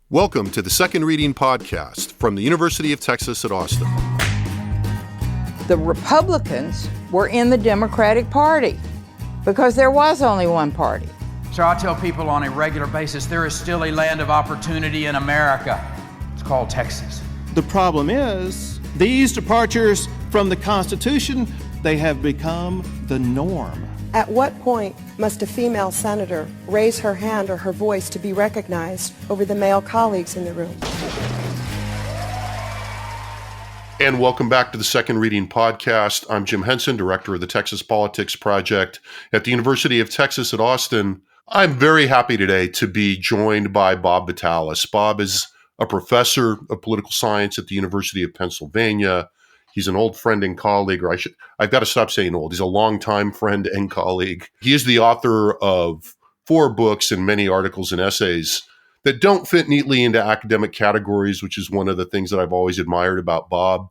Welcome to the Second Reading Podcast from the University of Texas at Austin. The Republicans were in the Democratic Party because there was only one party. So I tell people on a regular basis, there is still a land of opportunity in America. It's called Texas. The problem is, these departures from the Constitution, they have become the norm. At what point must a female senator raise her hand or her voice to be recognized over the male colleagues in the room? And welcome back to the Second Reading Podcast. I'm Jim Henson, director of the Texas Politics Project at the University of Texas at Austin. I'm very happy today to be joined by Bob Vitalis. Bob is a professor of political science at the University of Pennsylvania. He's an old friend and colleague, I've got to stop saying old. He's a longtime friend and colleague. He is the author of 4 books and many articles and essays that don't fit neatly into academic categories, which is one of the things that I've always admired about Bob.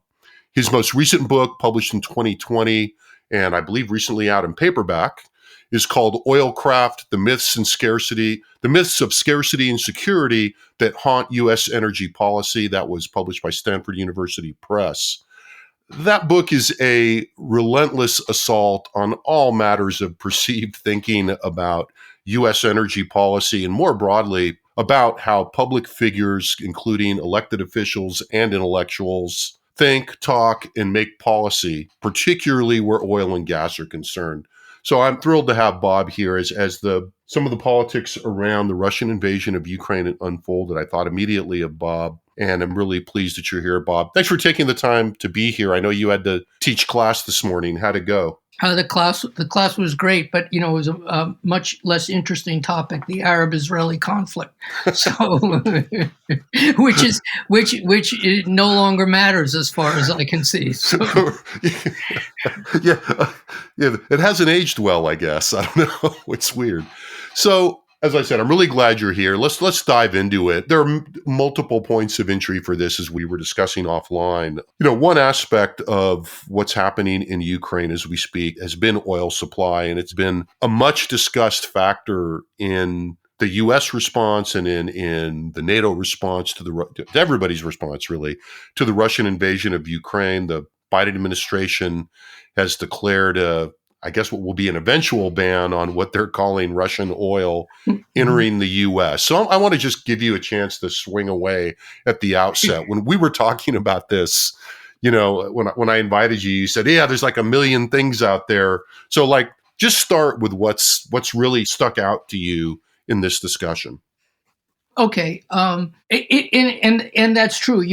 His most recent book, published in 2020, and I believe recently out in paperback, is called Oilcraft, the myths of scarcity and security that haunt U.S. energy policy. That was published by Stanford University Press. That book is a relentless assault on all matters of perceived thinking about U.S. energy policy and more broadly about how public figures, including elected officials and intellectuals, think, talk, and make policy, particularly where oil and gas are concerned. So I'm thrilled to have Bob here as some of the politics around the Russian invasion of Ukraine unfolded. I thought immediately of Bob, and I'm really pleased that you're here, Bob. Thanks for taking the time to be here. I know you had to teach class this morning. How'd it go? The class was great, but it was a much less interesting topic: the Arab-Israeli conflict. So, which no longer matters as far as I can see. So. Yeah, it hasn't aged well, I guess. I don't know. It's weird. So, as I said, I'm really glad you're here. Let's dive into it. There are multiple points of entry for this, as we were discussing offline. One aspect of what's happening in Ukraine as we speak has been oil supply, and it's been a much discussed factor in the U.S. response and in the NATO response to everybody's response, really, to the Russian invasion of Ukraine. The Biden administration has declared I guess what will be an eventual ban on what they're calling Russian oil entering the U.S. So I want to just give you a chance to swing away at the outset. When we were talking about this, when I invited you, you said, yeah, there's like a million things out there. So just start with what's really stuck out to you in this discussion. Okay. And that's true.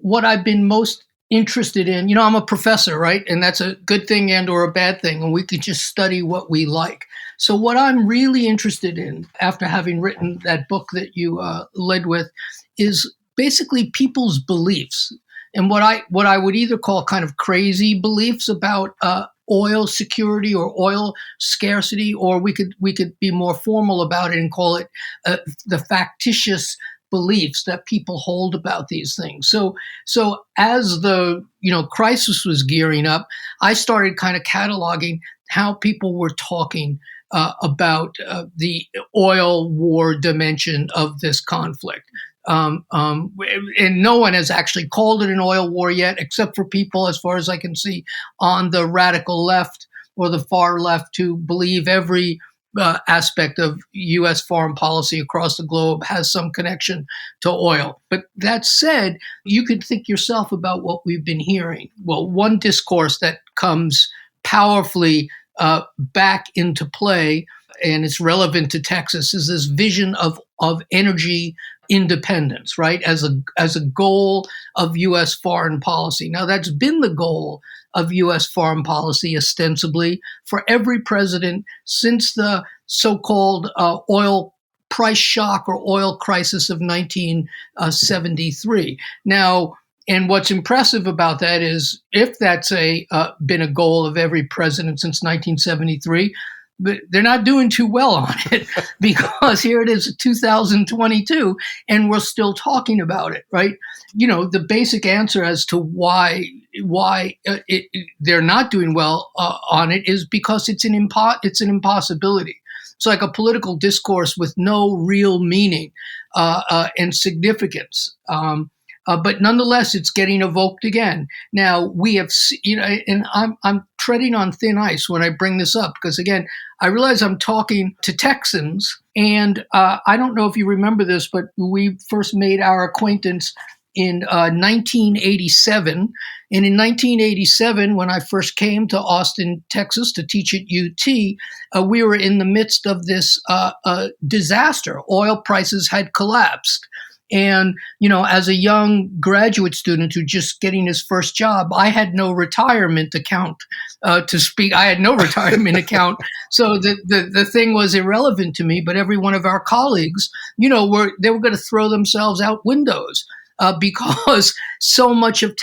What I've been most interested in, I'm a professor, right? And that's a good thing and or a bad thing. And we could just study what we like. So what I'm really interested in, after having written that book that you led with, is basically people's beliefs. And what I would either call kind of crazy beliefs about oil security or oil scarcity, or we could be more formal about it and call it the factitious beliefs that people hold about these things. So as the crisis was gearing up, I started kind of cataloging how people were talking about the oil war dimension of this conflict. And no one has actually called it an oil war yet, except for people, as far as I can see, on the radical left or the far left, who believe every aspect of U.S. foreign policy across the globe has some connection to oil. But that said, you could think yourself about what we've been hearing. Well, one discourse that comes powerfully back into play, and it's relevant to Texas, is this vision of energy independence, right, as a goal of U.S. foreign policy. Now, that's been the goal of U.S. foreign policy ostensibly for every president since the so-called oil price shock or oil crisis of 1973. Now, and what's impressive about that is, if that's been a goal of every president since 1973, but they're not doing too well on it, because here it is, 2022, and we're still talking about it, right? The basic answer as to why they're not doing well on it is because it's an impossibility. It's like a political discourse with no real meaning. and significance. But nonetheless, it's getting evoked again. Now we have, and I'm treading on thin ice when I bring this up because again, I realize I'm talking to Texans, and I don't know if you remember this, but we first made our acquaintance in 1987. And in 1987, when I first came to Austin, Texas to teach at UT, we were in the midst of this disaster. Oil prices had collapsed. And, as a young graduate student who's just getting his first job, I had no retirement account to speak. I had no retirement account. So the thing was irrelevant to me. But every one of our colleagues, they were going to throw themselves out windows because so much of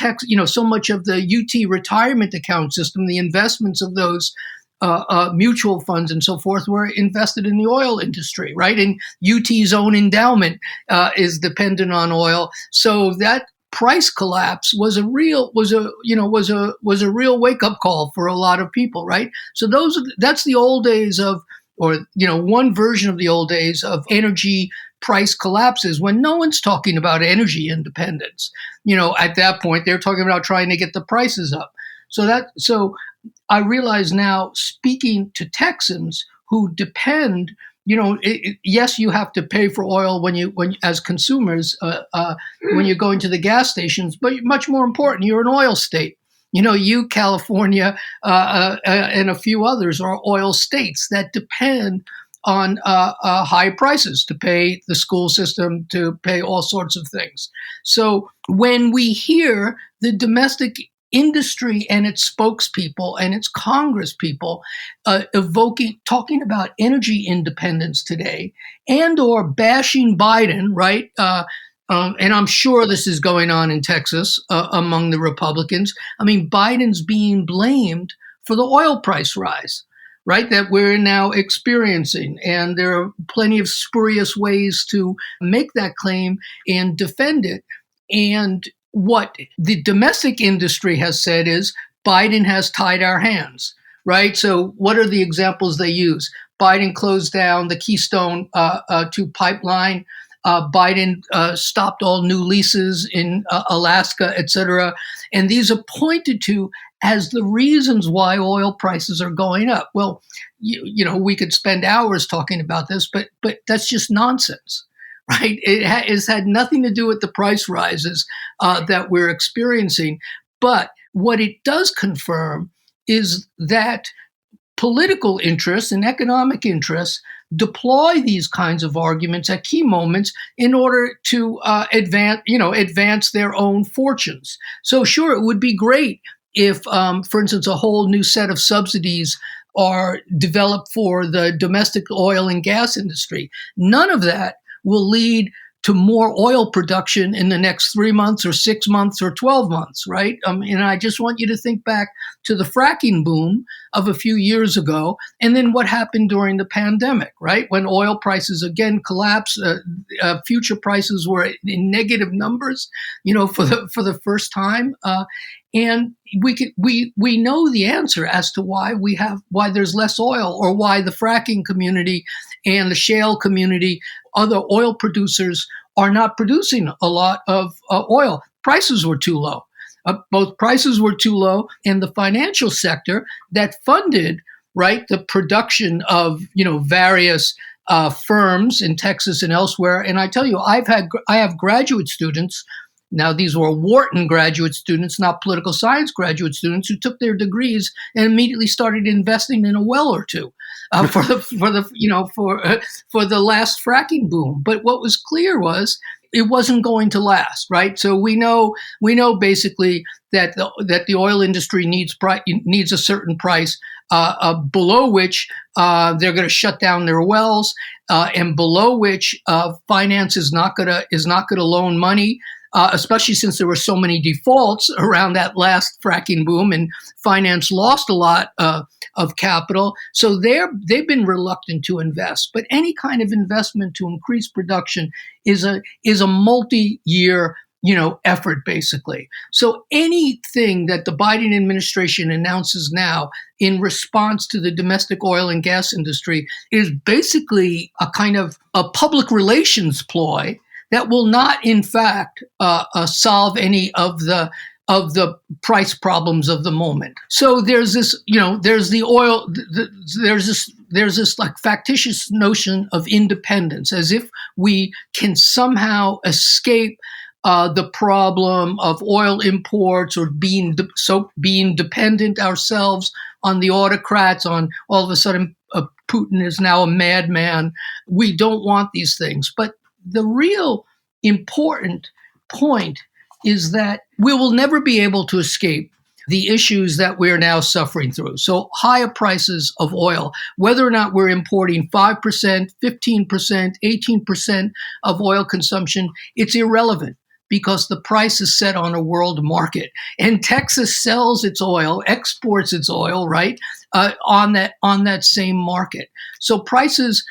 so much of the UT retirement account system, the investments of those mutual funds and so forth were invested in the oil industry, right? And UT's own endowment is dependent on oil. So that price collapse was a real wake up call for a lot of people, right? So that's the old days of, or one version of the old days of energy price collapses when no one's talking about energy independence. At that point, they're talking about trying to get the prices up. So I realize now, speaking to Texans who depend, yes, you have to pay for oil when as consumers when you're going to the gas stations, but much more important, you're an oil state. You, California, and a few others are oil states that depend on high prices to pay the school system, to pay all sorts of things. So when we hear the domestic industry and its spokespeople and its Congress people talking about energy independence today, and or bashing Biden, right? And I'm sure this is going on in Texas among the Republicans. I mean, Biden's being blamed for the oil price rise, right, that we're now experiencing. And there are plenty of spurious ways to make that claim and defend it. And what the domestic industry has said is Biden has tied our hands, right? So what are the examples they use? Biden closed down the Keystone 2 pipeline. Biden stopped all new leases in Alaska, et cetera. And these are pointed to as the reasons why oil prices are going up. Well, we could spend hours talking about this, but that's just nonsense. Right? It has had nothing to do with the price rises that we're experiencing. But what it does confirm is that political interests and economic interests deploy these kinds of arguments at key moments in order to advance their own fortunes. So sure, it would be great if, for instance, a whole new set of subsidies are developed for the domestic oil and gas industry. None of that will lead to more oil production in the next 3 months or 6 months or 12 months, right? And I just want you to think back to the fracking boom of a few years ago, and then what happened during the pandemic, right? When oil prices again collapsed, future prices were in negative numbers, for the first time. And we know the answer as to why there's less oil, or why the fracking community and the shale community, other oil producers, are not producing a lot of oil. Prices were too low. Both prices were too low, and the financial sector that funded, right, the production of various firms in Texas and elsewhere. And I tell you, I have graduate students. Now, these were Wharton graduate students, not political science graduate students, who took their degrees and immediately started investing in a well or two for the last fracking boom. But what was clear was it wasn't going to last, right? So we know basically that the oil industry needs a certain price below which they're going to shut down their wells, and below which finance is not going to loan money. Especially since there were so many defaults around that last fracking boom, and finance lost a lot of capital. So they've been reluctant to invest. But any kind of investment to increase production is a multi-year effort, basically. So anything that the Biden administration announces now in response to the domestic oil and gas industry is basically a kind of a public relations ploy that will not, in fact, solve any of the price problems of the moment. So there's this, there's the oil, there's this like factitious notion of independence, as if we can somehow escape the problem of oil imports or being dependent ourselves on the autocrats, on all of a sudden Putin is now a madman. We don't want these things. But the real important point is that we will never be able to escape the issues that we're now suffering through. So higher prices of oil, whether or not we're importing 5%, 15%, 18% of oil consumption, it's irrelevant because the price is set on a world market. And Texas sells its oil, exports its oil, right, on that same market. So prices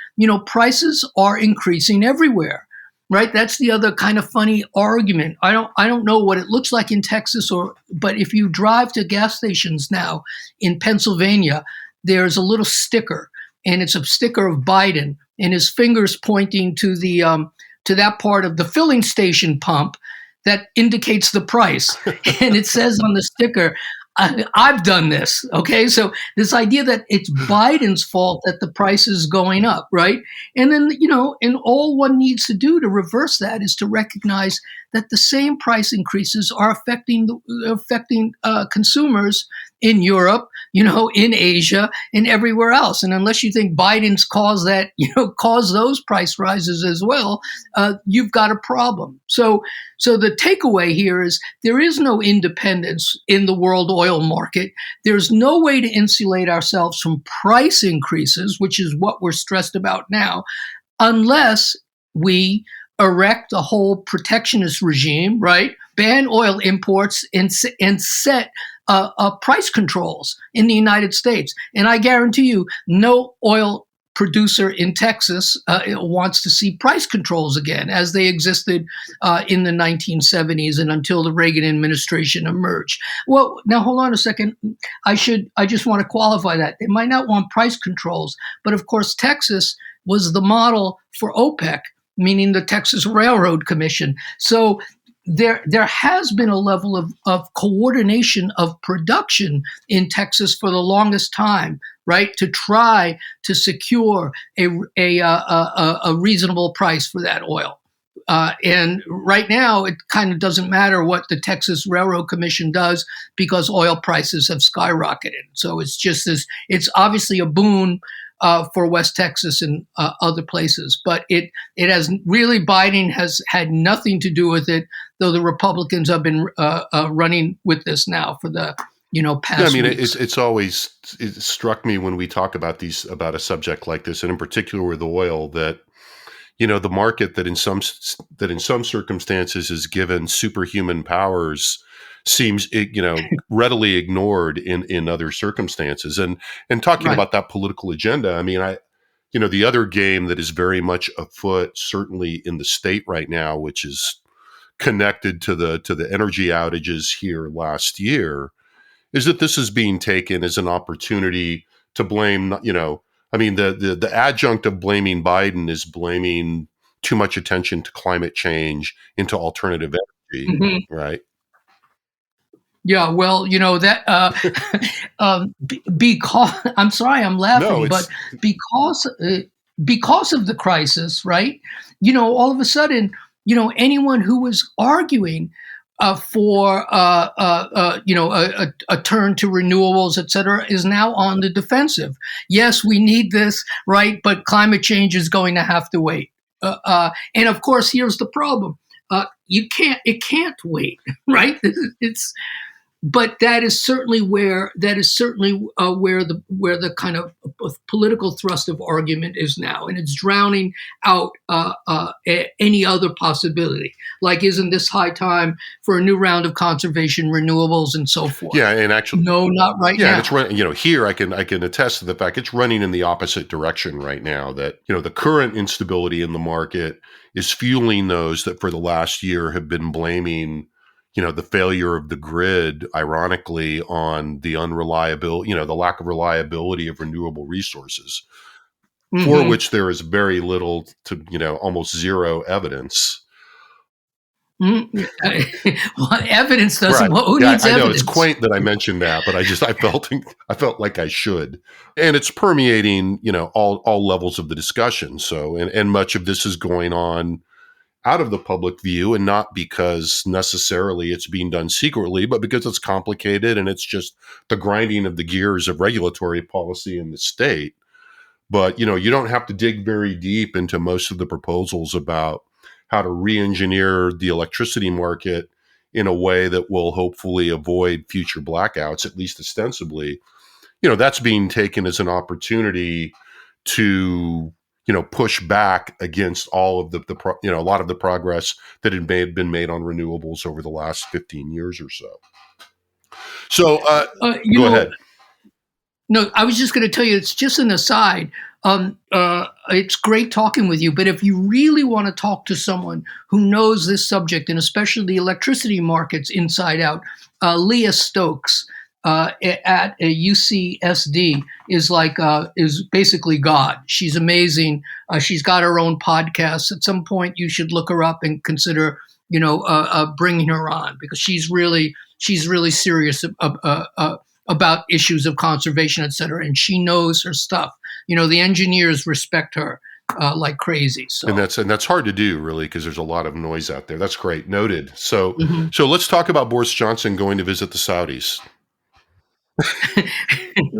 are increasing everywhere. Right, that's the other kind of funny argument. I don't know what it looks like in Texas, but if you drive to gas stations now in Pennsylvania, there's a little sticker, and it's a sticker of Biden, and his fingers pointing to to that part of the filling station pump that indicates the price, and it says on the sticker, I've done this. Okay. So this idea that it's Biden's fault that the price is going up, right? And then, and all one needs to do to reverse that is to recognize that the same price increases are affecting consumers in Europe, in Asia and everywhere else. And unless you think Biden's caused those price rises as well, you've got a problem. So the takeaway here is there is no independence in the world oil market. There's no way to insulate ourselves from price increases, which is what we're stressed about now, unless we erect a whole protectionist regime, right? Ban oil imports and set price controls in the United States. And I guarantee you, no oil producer in Texas wants to see price controls again as they existed in the 1970s and until the Reagan administration emerged. Well, now hold on a second. I just want to qualify that. They might not want price controls, but of course, Texas was the model for OPEC, meaning the Texas Railroad Commission. So there has been a level of coordination of production in Texas for the longest time, right? To try to secure a reasonable price for that oil. And right now, it kind of doesn't matter what the Texas Railroad Commission does because oil prices have skyrocketed. So it's obviously a boon for West Texas and other places. But it has really, Biden has had nothing to do with it, though the Republicans have been running with this now for the past weeks. It struck me when we talk about a subject like this, and in particular with oil, that the market that in some circumstances is given superhuman powers seems readily ignored in other circumstances. And talking Right. about that political agenda, I mean, the other game that is very much afoot, certainly in the state right now, which is connected to the energy outages here last year, is that this is being taken as an opportunity to blame, the adjunct of blaming Biden is blaming too much attention to climate change into alternative energy, Mm-hmm. right? Yeah, well, because I'm sorry, I'm laughing, but because of the crisis, right? All of a sudden, anyone who was arguing for a turn to renewables, et cetera, is now on the defensive. Yes, we need this, right? But climate change is going to have to wait. And of course, here's the problem: it can't wait, right? But that is certainly where the kind of political thrust of argument is now, and it's drowning out any other possibility. Like, isn't this high time for a new round of conservation, renewables, and so forth? Yeah, and actually, no, not right now. Yeah, it's running. Here I can attest to the fact it's running in the opposite direction right now. That the current instability in the market is fueling those that for the last year have been blaming the failure of the grid, ironically, on the unreliable, the lack of reliability of renewable resources, for which there is very little to, almost zero evidence. Well, evidence doesn't. Right. Well, who Yeah, needs I know evidence? it's quaint that I mentioned that, but I felt like I should, and it's permeating, all levels of the discussion. So, and much of this is going on out of the public view, and not because necessarily it's being done secretly, but because it's complicated and it's just the grinding of the gears of regulatory policy in the state. But, you don't have to dig very deep into most of the proposals about how to re-engineer the electricity market in a way that will hopefully avoid future blackouts, at least ostensibly. That's being taken as an opportunity to, push back against all of a lot of the progress that had been made on renewables over the last 15 years or so. So go ahead. No, I was just going to tell you, it's just an aside. It's great talking with you, but if you really want to talk to someone who knows this subject, and especially the electricity markets inside out, Leah Stokes at UCSD is basically God. She's amazing. She's got her own podcast. At some point, you should look her up and consider, bringing her on, because she's really serious about issues of conservation, et cetera. And she knows her stuff. The engineers respect her like crazy. So. And that's hard to do, really, because there's a lot of noise out there. That's great. Noted. So, So let's talk about Boris Johnson going to visit the Saudis.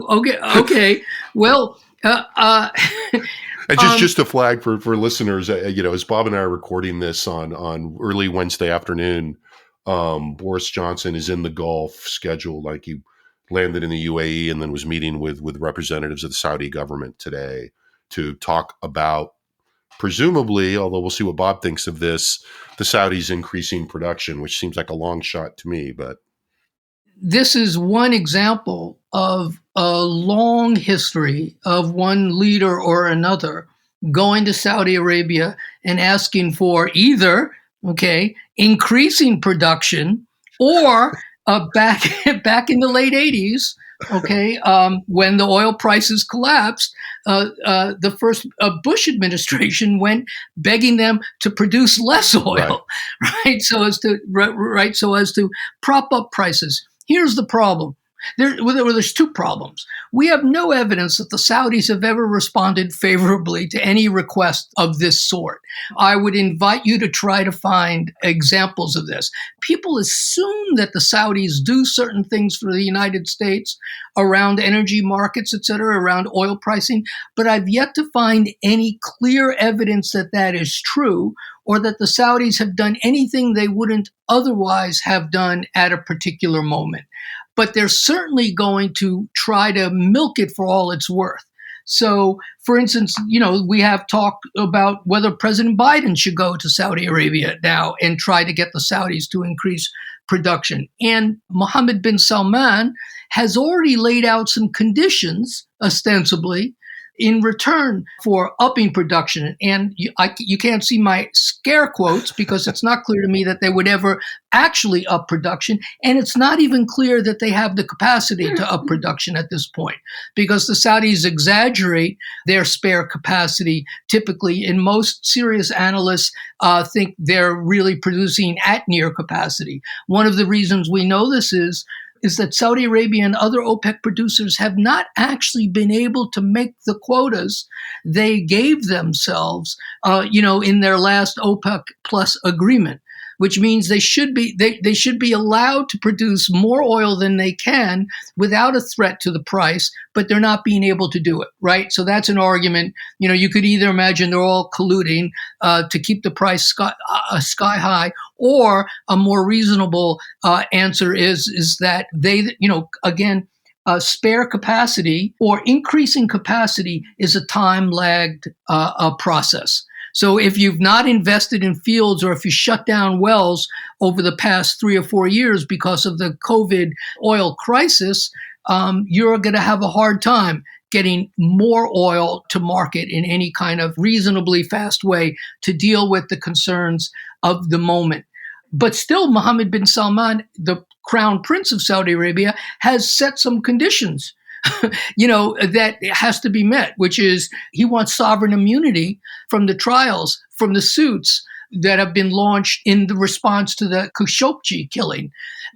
Okay. Well, and just a flag for listeners, as Bob and I are recording this on early Wednesday afternoon, Boris Johnson is in the Gulf, scheduled, like he landed in the UAE and then was meeting with representatives of the Saudi government today to talk about, presumably, although we'll see what Bob thinks of this, the Saudis increasing production, which seems like a long shot to me, but. This is one example of a long history of one leader or another going to Saudi Arabia and asking for either, increasing production, or back in the late 80s, when the oil prices collapsed, the first Bush administration went begging them to produce less oil, right? So as to prop up prices. Here's the problem. There's two problems. We have no evidence that the Saudis have ever responded favorably to any request of this sort. I would invite you to try to find examples of this. People assume that the Saudis do certain things for the United States around energy markets, et cetera, around oil pricing, but I've yet to find any clear evidence that that is true, or that the Saudis have done anything they wouldn't otherwise have done at a particular moment. But they're certainly going to try to milk it for all it's worth. So, for instance, we have talked about whether President Biden should go to Saudi Arabia now and try to get the Saudis to increase production. And Mohammed bin Salman has already laid out some conditions, ostensibly, in return for upping production. And you can't see my scare quotes because it's not clear to me that they would ever actually up production. And it's not even clear that they have the capacity to up production at this point, because the Saudis exaggerate their spare capacity. Typically, and most serious analysts think they're really producing at near capacity. One of the reasons we know this is that Saudi Arabia and other OPEC producers have not actually been able to make the quotas they gave themselves, in their last OPEC plus agreement, which means they should be allowed to produce more oil than they can without a threat to the price, but they're not being able to do it, right? So that's an argument. You could either imagine they're all colluding to keep the price sky high, or a more reasonable answer is that they, spare capacity or increasing capacity is a time-lagged process. So if you've not invested in fields, or if you shut down wells over the past 3 or 4 years because of the COVID oil crisis, you're going to have a hard time getting more oil to market in any kind of reasonably fast way to deal with the concerns of the moment. But still, Mohammed bin Salman, the crown prince of Saudi Arabia, has set some conditions that has to be met, which is he wants sovereign immunity from the trials, from the suits that have been launched in the response to the Khashoggi killing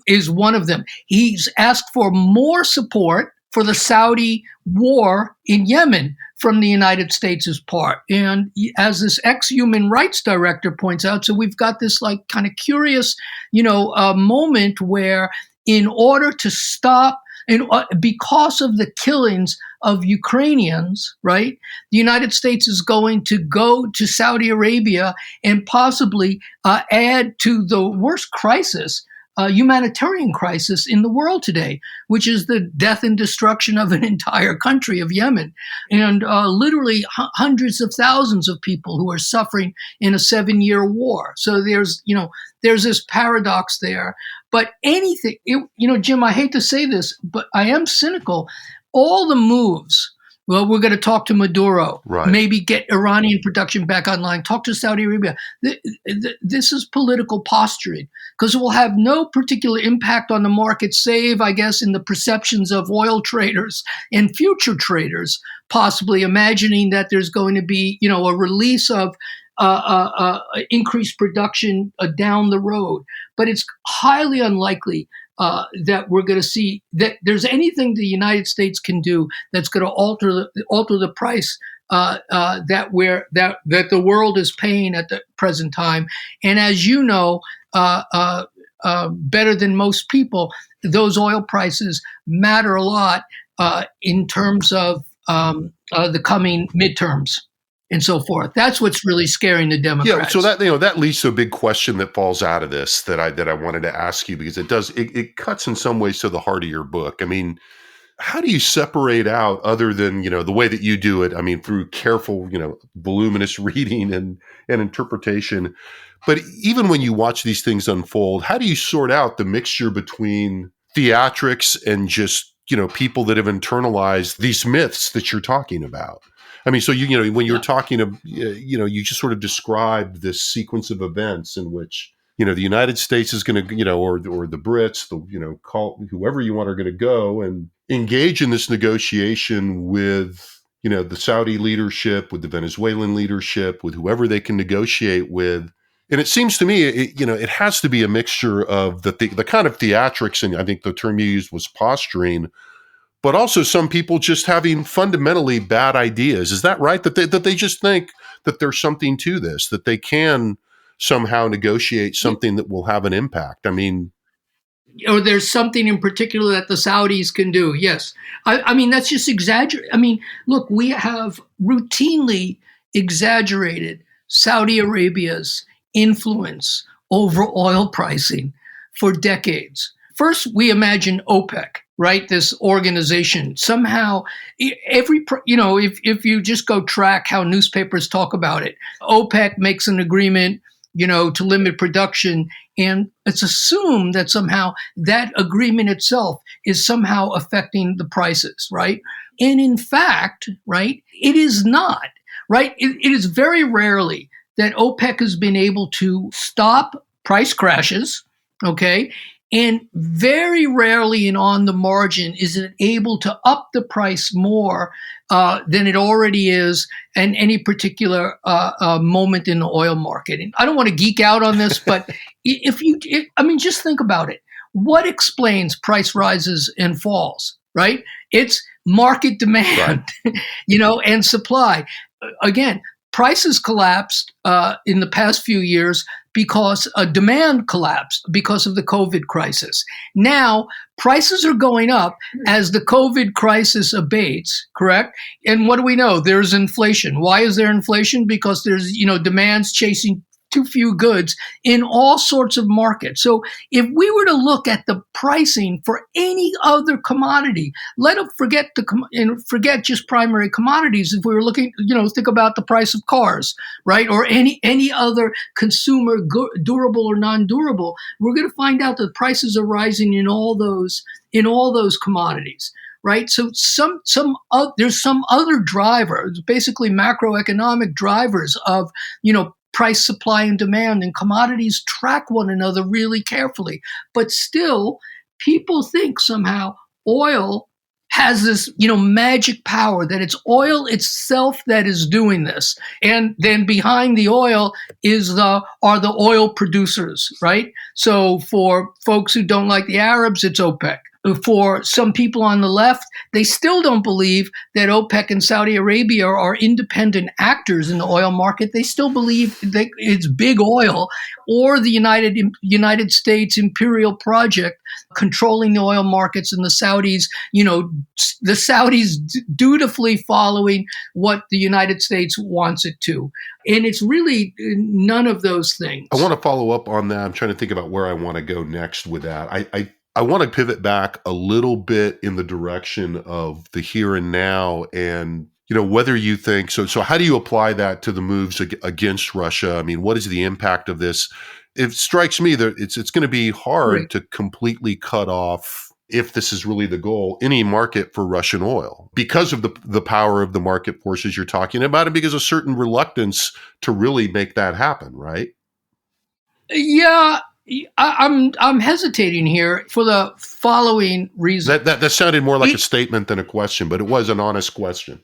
is one of them. He's asked for more support for the Saudi war in Yemen from the United States' part. And as this ex-human rights director points out, so we've got this like kind of curious, moment where in order to stop, and because of the killings of Ukrainians, right, the United States is going to go to Saudi Arabia and possibly add to the worst crisis, humanitarian crisis in the world today, which is the death and destruction of an entire country of Yemen, and literally hundreds of thousands of people who are suffering in a 7-year war. So there's this paradox there. But anything, Jim, I hate to say this, but I am cynical. All the moves, well, we're going to talk to Maduro, right, maybe get Iranian production back online, talk to Saudi Arabia. This is political posturing because it will have no particular impact on the market, save, I guess, in the perceptions of oil traders and future traders, possibly imagining that there's going to be, a release of increased production down the road. But it's highly unlikely that we're going to see that there's anything the United States can do that's going to alter the price that the world is paying at the present time. And as you know, better than most people, those oil prices matter a lot in terms of the coming midterms and so forth. That's what's really scaring the Democrats. Yeah, so that leads to a big question that falls out of this that I wanted to ask you, because it cuts in some ways to the heart of your book. I mean, how do you separate out, other than the way that you do it? I mean, through careful voluminous reading and interpretation. But even when you watch these things unfold, how do you sort out the mixture between theatrics and just people that have internalized these myths that you're talking about? I mean, so when you're talking of, you just sort of described this sequence of events in which, the United States is going to, or the Brits, call whoever you want are going to go and engage in this negotiation with, the Saudi leadership, with the Venezuelan leadership, with whoever they can negotiate with. And it seems to me, it has to be a mixture of the kind of theatrics, and I think the term you used was posturing, but also some people just having fundamentally bad ideas. Is that right? That they just think that there's something to this, that they can somehow negotiate something that will have an impact. I mean, or there's something in particular that the Saudis can do. Yes. I mean, that's just exaggerated. I mean, look, we have routinely exaggerated Saudi Arabia's influence over oil pricing for decades. First, we imagine OPEC, right? This organization somehow, if you just go track how newspapers talk about it, OPEC makes an agreement, to limit production, and it's assumed that somehow that agreement itself is somehow affecting the prices, right? And in fact, right, it is not, right? It is very rarely that OPEC has been able to stop price crashes, okay? And very rarely and on the margin is it able to up the price more than it already is in any particular moment in the oil market. And I don't want to geek out on this, but just think about it. What explains price rises and falls, right? It's market demand, right. And supply. Again, prices collapsed in the past few years because demand collapsed because of the COVID crisis. Now, prices are going up as the COVID crisis abates, correct? And what do we know? There's inflation. Why is there inflation? Because there's, demands chasing too few goods in all sorts of markets. So if we were to look at the pricing for any other commodity, forget just primary commodities. If we were looking, think about the price of cars, right? Or any other consumer durable or non-durable, we're going to find out that prices are rising in all those commodities. Right, so there's some other driver, basically macroeconomic drivers of price, supply, and demand, and commodities track one another really carefully. But still, people think somehow oil has this, magic power, that it's oil itself that is doing this. And then behind the oil are the oil producers, right? So for folks who don't like the Arabs, it's OPEC. For some people on the left, they still don't believe that OPEC and Saudi Arabia are independent actors in the oil market. They still believe that it's big oil or the United States imperial project controlling the oil markets, and the Saudis, dutifully following what the United States wants it to. And it's really none of those things. I want to follow up on that. I'm trying to think about where I want to go next with that. I want to pivot back a little bit in the direction of the here and now, and whether you think so how do you apply that to the moves against Russia? I mean, what is the impact of this? It strikes me that it's going to be hard to completely cut off, if this is really the goal, any market for Russian oil because of the power of the market forces you're talking about, and because of certain reluctance to really make that happen, right? Yeah. I'm hesitating here for the following reason. That sounded more like a statement than a question, but it was an honest question.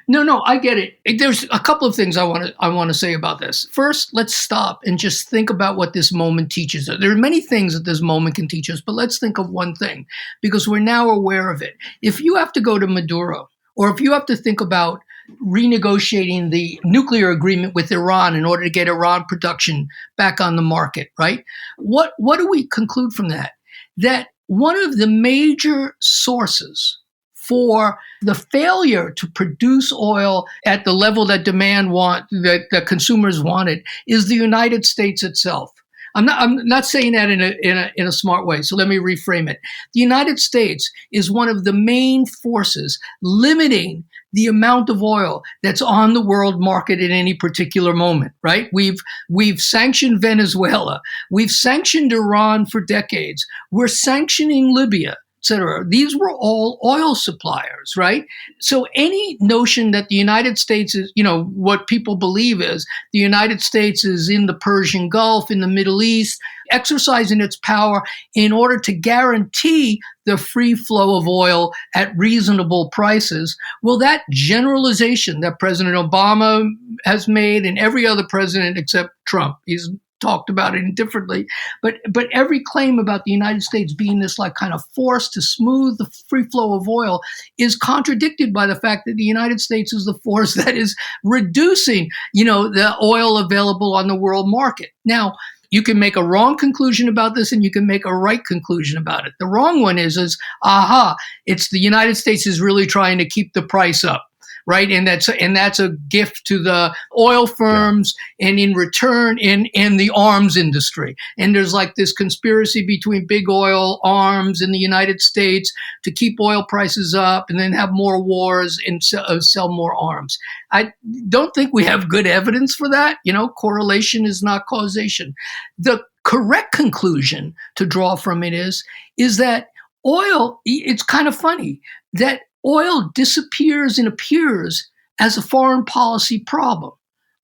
No, I get it. There's a couple of things I want to say about this. First, let's stop and just think about what this moment teaches us. There are many things that this moment can teach us, but let's think of one thing, because we're now aware of it. If you have to go to Maduro, or if you have to think about renegotiating the nuclear agreement with Iran in order to get Iran production back on the market, right? What do we conclude from that? That one of the major sources for the failure to produce oil at the level that that consumers wanted is the United States itself. I'm not saying that in a smart way. So let me reframe it. The United States is one of the main forces limiting the amount of oil that's on the world market at any particular moment, right? We've sanctioned Venezuela. We've sanctioned Iran for decades. We're sanctioning Libya, et cetera. These were all oil suppliers, right? So any notion that the United States is, what people believe is the United States is in the Persian Gulf, in the Middle East, exercising its power in order to guarantee the free flow of oil at reasonable prices. Well, that generalization that President Obama has made, and every other president except Trump, he's talked about it indifferently, but every claim about the United States being this like kind of force to smooth the free flow of oil is contradicted by the fact that the United States is the force that is reducing, the oil available on the world market. Now, you can make a wrong conclusion about this, and you can make a right conclusion about it. The wrong one is it's the United States is really trying to keep the price up, right? And that's a gift to the oil firms, and in return, in the arms industry. And there's like this conspiracy between big oil, arms, and the United States to keep oil prices up, and then have more wars and sell more arms. I don't think we have good evidence for that. Correlation is not causation. The correct conclusion to draw from it is that oil, it's kind of funny that oil disappears and appears as a foreign policy problem,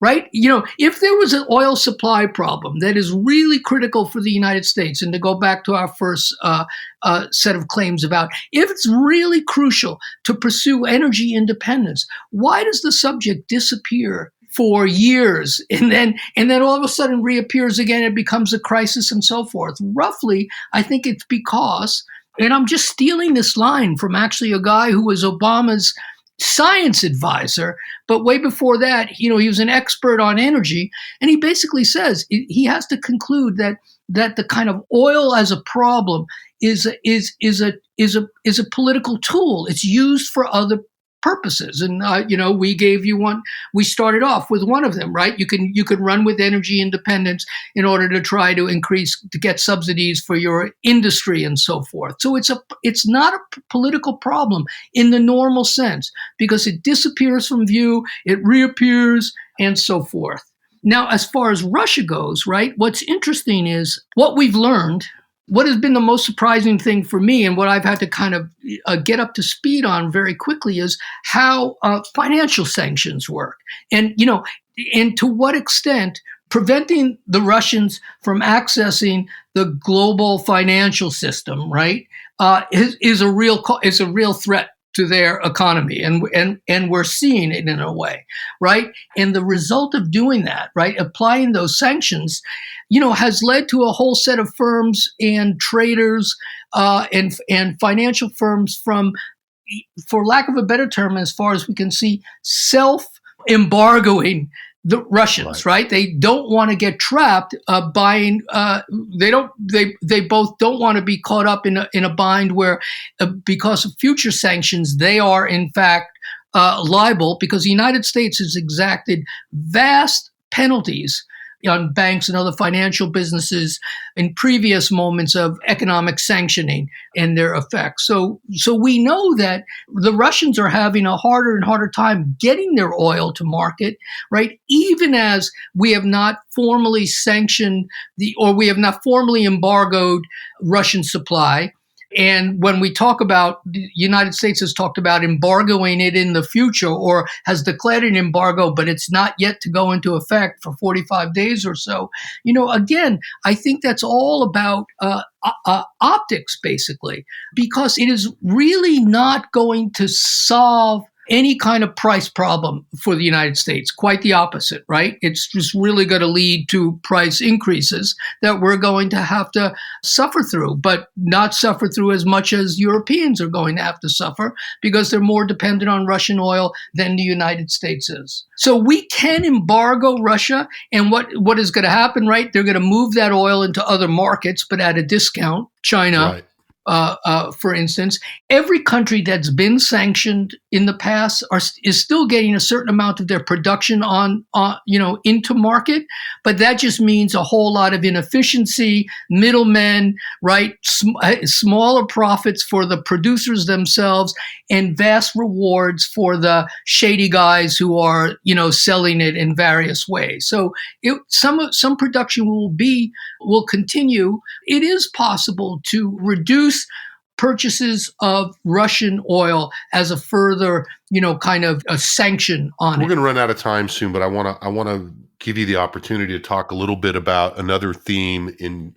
right? If there was an oil supply problem that is really critical for the United States, and to go back to our first set of claims about, if it's really crucial to pursue energy independence, why does the subject disappear for years and then all of a sudden reappears again? It becomes a crisis and so forth. Roughly, I think it's because, and I'm just stealing this line from actually a guy who was Obama's science advisor, but way before that, he was an expert on energy, and he basically says he has to conclude that the kind of oil as a problem is a political tool. It's used for other purposes, and we gave you one. We started off with one of them, right? You could run with energy independence in order to try to get subsidies for your industry and so forth. So it's not a political problem in the normal sense, because it disappears from view, it reappears, and so forth. Now, as far as Russia goes, right, what's interesting is what we've learned. What has been the most surprising thing for me, and what I've had to kind of get up to speed on very quickly, is how financial sanctions work, and to what extent preventing the Russians from accessing the global financial system, right, is a real threat to their economy, and we're seeing it in a way, right? And the result of doing that, right, applying those sanctions, has led to a whole set of firms and traders and financial firms from, for lack of a better term, as far as we can see, self-embargoing the Russians, right? They don't want to get trapped buying. They both don't want to be caught up in a bind where, because of future sanctions, they are in fact liable, because the United States has exacted vast penalties on banks and other financial businesses in previous moments of economic sanctioning and their effects. So we know that the Russians are having a harder and harder time getting their oil to market, right? Even as we have not formally sanctioned we have not formally embargoed Russian supply. And when we talk about, the United States has talked about embargoing it in the future, or has declared an embargo, but it's not yet to go into effect for 45 days or so. Again, I think that's all about optics, basically, because it is really not going to solve any kind of price problem for the United States. Quite the opposite, right? It's just really going to lead to price increases that we're going to have to suffer through, but not suffer through as much as Europeans are going to have to suffer, because they're more dependent on Russian oil than the United States is. So we can embargo Russia, and what is going to happen, right? They're going to move that oil into other markets, but at a discount. China, Right. For instance, every country that's been sanctioned in the past is still getting a certain amount of their production into market, but that just means a whole lot of inefficiency, middlemen, right, smaller profits for the producers themselves, and vast rewards for the shady guys who are selling it in various ways. So some production will continue. It is possible to reduce purchases of Russian oil as a further, kind of a sanction on it. We're going to run out of time soon, but I want to give you the opportunity to talk a little bit about another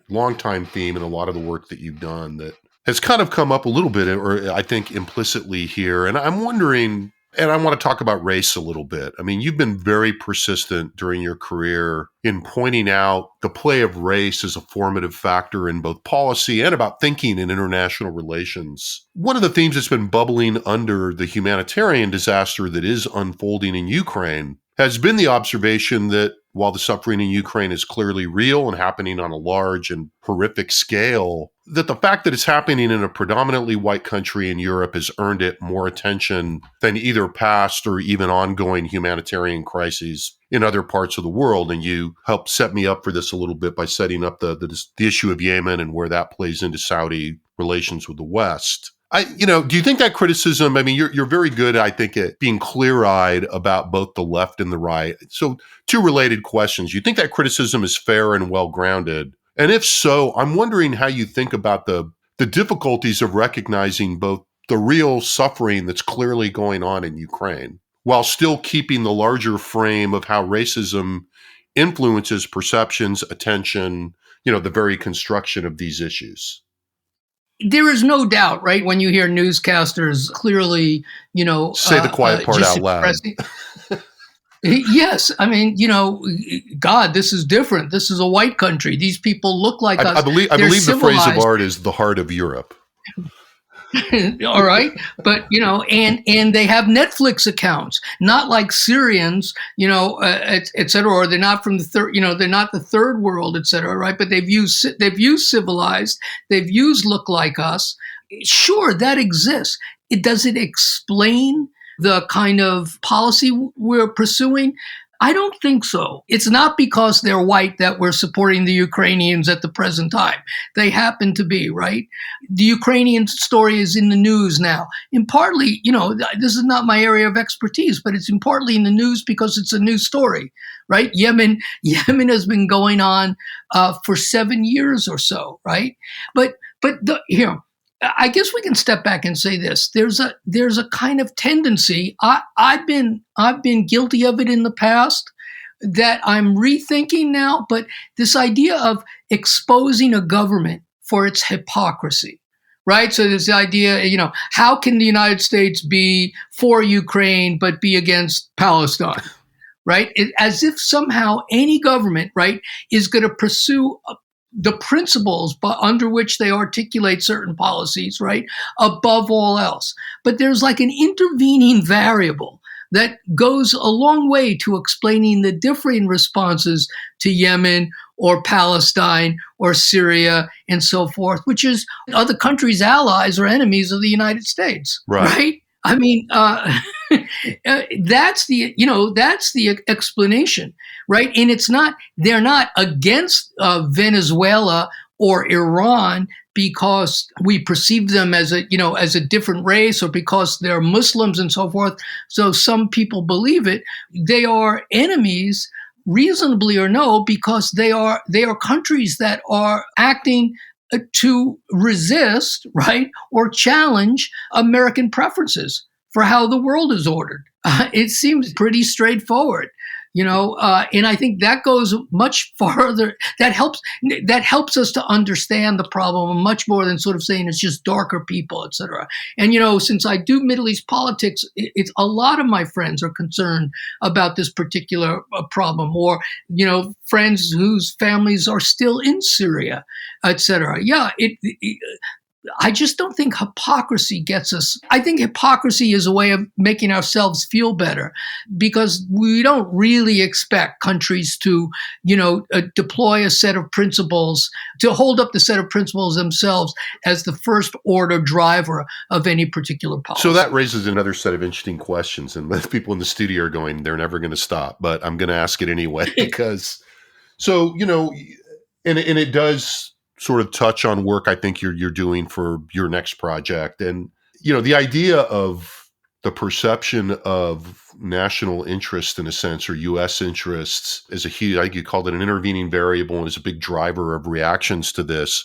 longtime theme in a lot of the work that you've done that has kind of come up a little bit, or I think implicitly here. And I'm wondering, and I want to talk about race a little bit. I mean, you've been very persistent during your career in pointing out the play of race as a formative factor in both policy and about thinking in international relations. One of the themes that's been bubbling under the humanitarian disaster that is unfolding in Ukraine has been the observation that while the suffering in Ukraine is clearly real and happening on a large and horrific scale, that the fact that it's happening in a predominantly white country in Europe has earned it more attention than either past or even ongoing humanitarian crises in other parts of the world. And you helped set me up for this a little bit by setting up the issue of Yemen and where that plays into Saudi relations with the West. Do you think that criticism, I mean, you're very good, I think, at being clear-eyed about both the left and the right. So 2 related questions. You think that criticism is fair and well-grounded? And if so, I'm wondering how you think about the difficulties of recognizing both the real suffering that's clearly going on in Ukraine, while still keeping the larger frame of how racism influences perceptions, attention, the very construction of these issues. There is no doubt, right, when you hear newscasters clearly, say the quiet part out loud. Yes, I mean, God, this is different. This is a white country. These people look like us. I believe the phrase of art is the heart of Europe. All right. But, and they have Netflix accounts, not like Syrians, et cetera, or they're not from the third, they're not the third world, et cetera. Right. But they've used civilized, they've used look like us. Sure, that exists. Does it explain the kind of policy we're pursuing? I don't think so. It's not because they're white that we're supporting the Ukrainians at the present time. They happen to be, right? The Ukrainian story is in the news now. And partly, this is not my area of expertise, but it's partly in the news because it's a news story, right? Yemen has been going on for 7 years or so, right? But I guess we can step back and say this. There's a kind of tendency. I've been guilty of it in the past, that I'm rethinking now, but this idea of exposing a government for its hypocrisy, right? So there's the idea, how can the United States be for Ukraine but be against Palestine, right? As if somehow any government, right, is going to pursue the principles under which they articulate certain policies, right, above all else. But there's like an intervening variable that goes a long way to explaining the differing responses to Yemen or Palestine or Syria and so forth, which is other countries' allies or enemies of the United States, right? I mean, that's the explanation, right? And they're not against Venezuela or Iran because we perceive them as a different race or because they're Muslims and so forth. So some people believe it. They are enemies, reasonably or no, because they are countries that are acting to resist, right, or challenge American preferences for how the world is ordered. It seems pretty straightforward, and I think that goes much farther. That helps us to understand the problem much more than sort of saying it's just darker people, et cetera. And, since I do Middle East politics, it's a lot of my friends are concerned about this particular problem, or, friends whose families are still in Syria, et cetera. Yeah, I just don't think hypocrisy gets us. I think hypocrisy is a way of making ourselves feel better because we don't really expect countries to, deploy a set of principles, to hold up the set of principles themselves as the first order driver of any particular policy. So that raises another set of interesting questions. And people in the studio are going, they're never going to stop, but I'm going to ask it anyway because, and it does sort of touch on work I think you're doing for your next project. And, the idea of the perception of national interest in a sense, or U.S. interests, is a huge, I think you called it an intervening variable and is a big driver of reactions to this.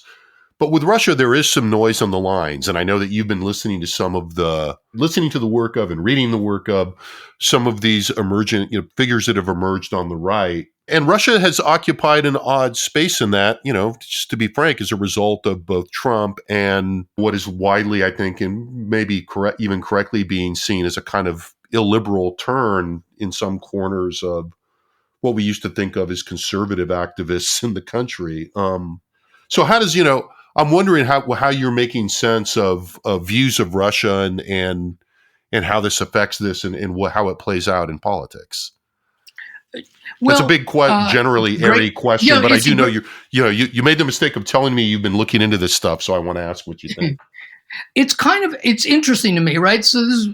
But with Russia, there is some noise on the lines. And I know that you've been listening to the work of and reading the work of some of these emergent figures that have emerged on the right. And Russia has occupied an odd space in that, just to be frank, as a result of both Trump and what is widely, I think, and maybe even correctly being seen as a kind of illiberal turn in some corners of what we used to think of as conservative activists in the country. So how does, I'm wondering how you're making sense of views of Russia and how this affects this and how it plays out in politics. Well, it's a big, generally airy question, but I do know you made the mistake of telling me you've been looking into this stuff, so I want to ask what you think. It's interesting to me, right? So this is,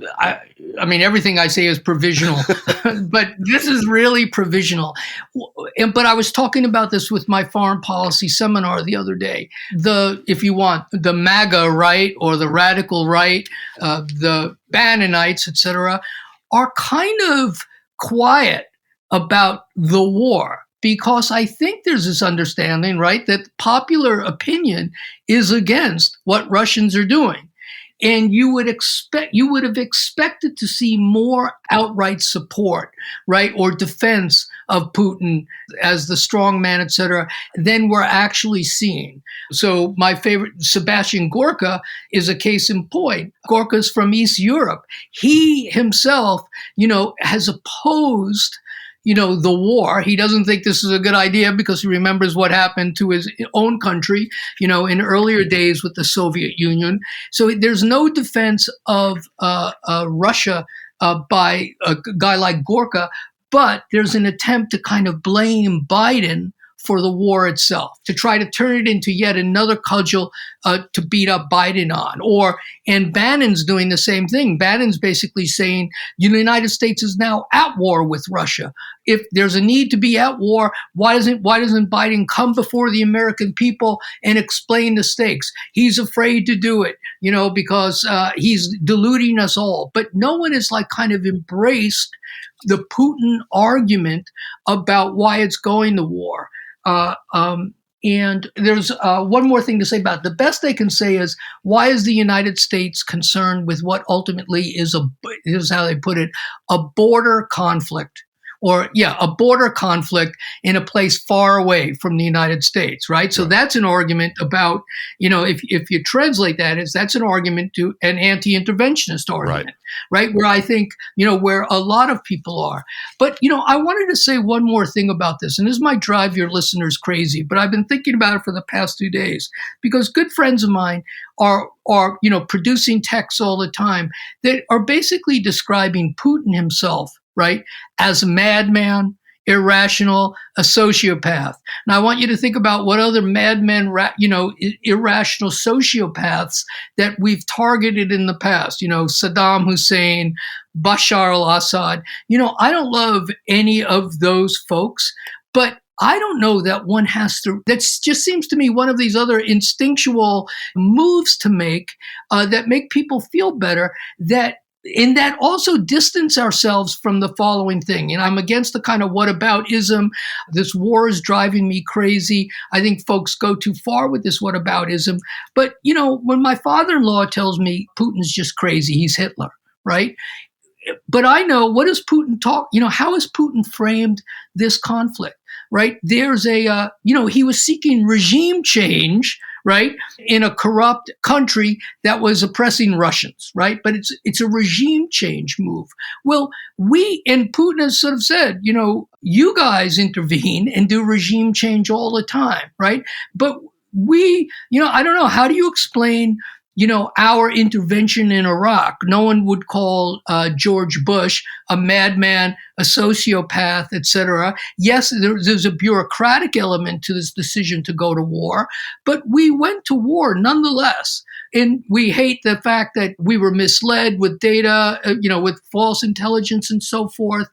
I mean, everything I say is provisional, but this is really provisional. But I was talking about this with my foreign policy seminar the other day. If you want, the MAGA right or the radical right, the Bannonites, et cetera, are kind of quiet about the war. Because I think there's this understanding, right, that popular opinion is against what Russians are doing. And you would have expected to see more outright support, right, or defense of Putin as the strong man, et cetera, than we're actually seeing. So my favorite, Sebastian Gorka, is a case in point. Gorka's from East Europe. He himself, has opposed the war. He doesn't think this is a good idea because he remembers what happened to his own country, in earlier days with the Soviet Union. So there's no defense of Russia by a guy like Gorka, but there's an attempt to kind of blame Biden for the war itself, to try to turn it into yet another cudgel to beat up Biden on. And Bannon's doing the same thing. Bannon's basically saying the United States is now at war with Russia. If there's a need to be at war, why doesn't Biden come before the American people and explain the stakes? He's afraid to do it, because he's deluding us all. But no one has kind of embraced the Putin argument about why it's going to war. And there's one more thing to say about it. The best they can say is, why is the United States concerned with what ultimately is how they put it, a border conflict a border conflict in a place far away from the United States, right? So that's an argument about, if you translate that, that's an argument to an anti-interventionist argument, right? Where I think, where a lot of people are. But, I wanted to say one more thing about this, and this might drive your listeners crazy, but I've been thinking about it for the past 2 days because good friends of mine are producing texts all the time that are basically describing Putin himself, right, as a madman, irrational, a sociopath. Now, I want you to think about what other madmen, irrational sociopaths that we've targeted in the past. Saddam Hussein, Bashar al-Assad. I don't love any of those folks, but I don't know that one has to. That just seems to me one of these other instinctual moves to make that make people feel better. That also distance ourselves from the following thing. And I'm against the kind of whataboutism. This war is driving me crazy. I think folks go too far with this whataboutism. But when my father-in-law tells me Putin's just crazy, he's Hitler, right? But I know, what does Putin talk? How has Putin framed this conflict, right? There's he was seeking regime change, right, in a corrupt country that was oppressing Russians, right? But it's a regime change move. Well, and Putin has sort of said, you guys intervene and do regime change all the time, right? But I don't know, how do you explain our intervention in Iraq? No one would call George Bush a madman, a sociopath, etc. Yes, there's a bureaucratic element to this decision to go to war, but we went to war nonetheless. And we hate the fact that we were misled with data, with false intelligence and so forth.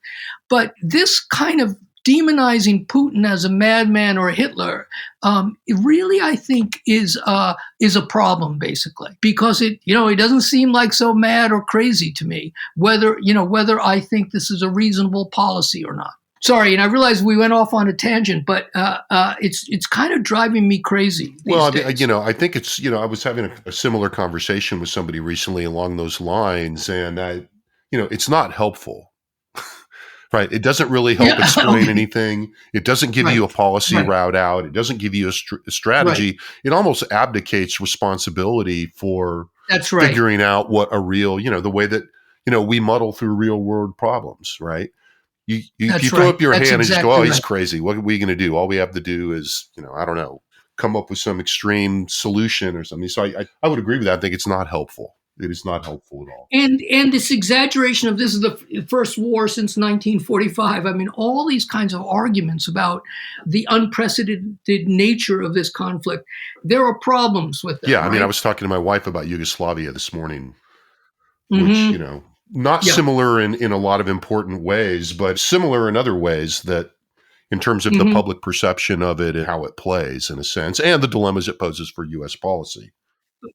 But this kind of demonizing Putin as a madman or a Hitler, it really, I think, is a problem, basically, because it doesn't seem like so mad or crazy to me, whether I think this is a reasonable policy or not. Sorry, and I realize we went off on a tangent, but it's kind of driving me crazy. Well, I think it's, I was having a similar conversation with somebody recently along those lines, and it's not helpful. Right. It doesn't really help explain anything. It doesn't give you a policy route out. It doesn't give you a strategy. It almost abdicates responsibility for figuring out what a real, the way that, we muddle through real world problems, right? You throw up your hand and just go, oh, he's crazy. What are we going to do? All we have to do is, I don't know, come up with some extreme solution or something. So I would agree with that. I think it's not helpful. It is not helpful at all. And this exaggeration of this is the first war since 1945. I mean, all these kinds of arguments about the unprecedented nature of this conflict, there are problems with them. Yeah, I mean, I was talking to my wife about Yugoslavia this morning, which, not similar in a lot of important ways, but similar in other ways that in terms of the public perception of it and how it plays in a sense, and the dilemmas it poses for U.S. policy.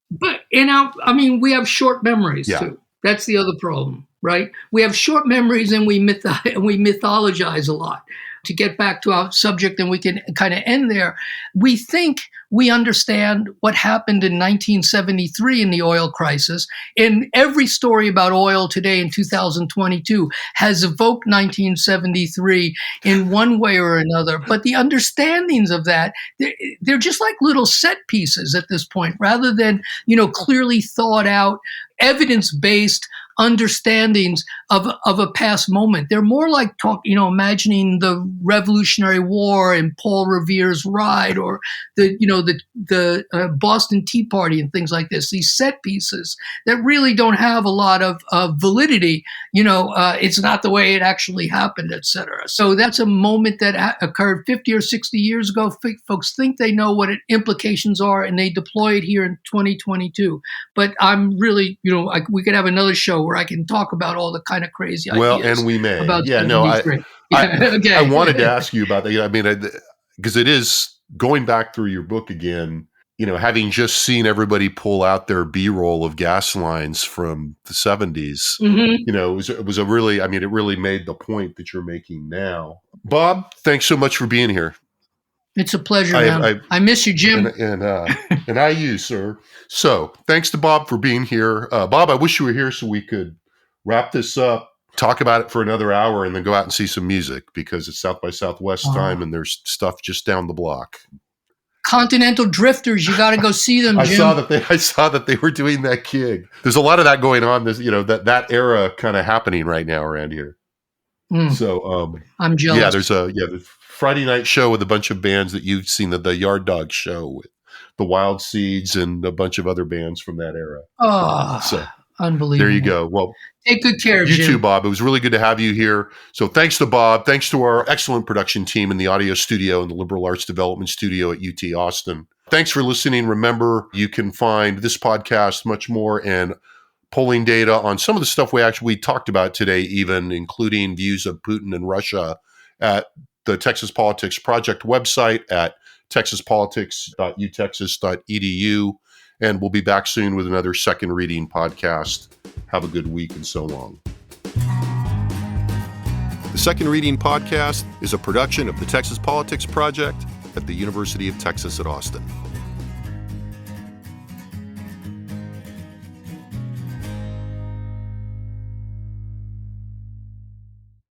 But we have short memories too. That's the other problem, right? We have short memories and we mythologize a lot. To get back to our subject, and we can kind of end there, we think we understand what happened in 1973 in the oil crisis. And every story about oil today in 2022 has evoked 1973 in one way or another. But the understandings of that, they're just like little set pieces at this point, rather than, clearly thought out, evidence-based understandings of a past moment. They're more like imagining the Revolutionary War and Paul Revere's Ride, or the Boston Tea Party and things like this. These set pieces that really don't have a lot of validity. It's not the way it actually happened, etc. So that's a moment that occurred 50 or 60 years ago. Folks think they know what implications are, and they deploy it here in 2022. But I'm really, we could have another show where I can talk about all the kind of crazy ideas. Well, and we may. I wanted to ask you about that. I mean, because it is going back through your book again, having just seen everybody pull out their B-roll of gas lines from the 70s, it was a really, it really made the point that you're making now. Bob, thanks so much for being here. It's a pleasure, man. I miss you, Jim. And I you, sir. So thanks to Bob for being here. Bob, I wish you were here so we could wrap this up. talk about it for another hour and then go out and see some music because it's South by Southwest time and there's stuff just down the block. Continental Drifters, you got to go see them, Jim. I saw that they were doing that gig. There's a lot of that going on. There's, that era kind of happening right now around here. So I'm jealous. Yeah, there's the Friday night show with a bunch of bands that you've seen, the Yard Dog show with the Wild Seeds and a bunch of other bands from that era. Oh, so unbelievable. There you go. Well, take good care of you Jim. too, Bob. It was really good to have you here. So thanks to Bob. Thanks to our excellent production team in the audio studio and the Liberal Arts Development Studio at UT Austin. Thanks for listening. Remember, you can find this podcast, much more, and polling data on some of the stuff we talked about today, even including views of Putin and Russia at the Texas Politics Project website at texaspolitics.utexas.edu. And we'll be back soon with another second reading podcast. Have a good week and so long. The Second Reading Podcast is a production of the Texas Politics Project at the University of Texas at Austin.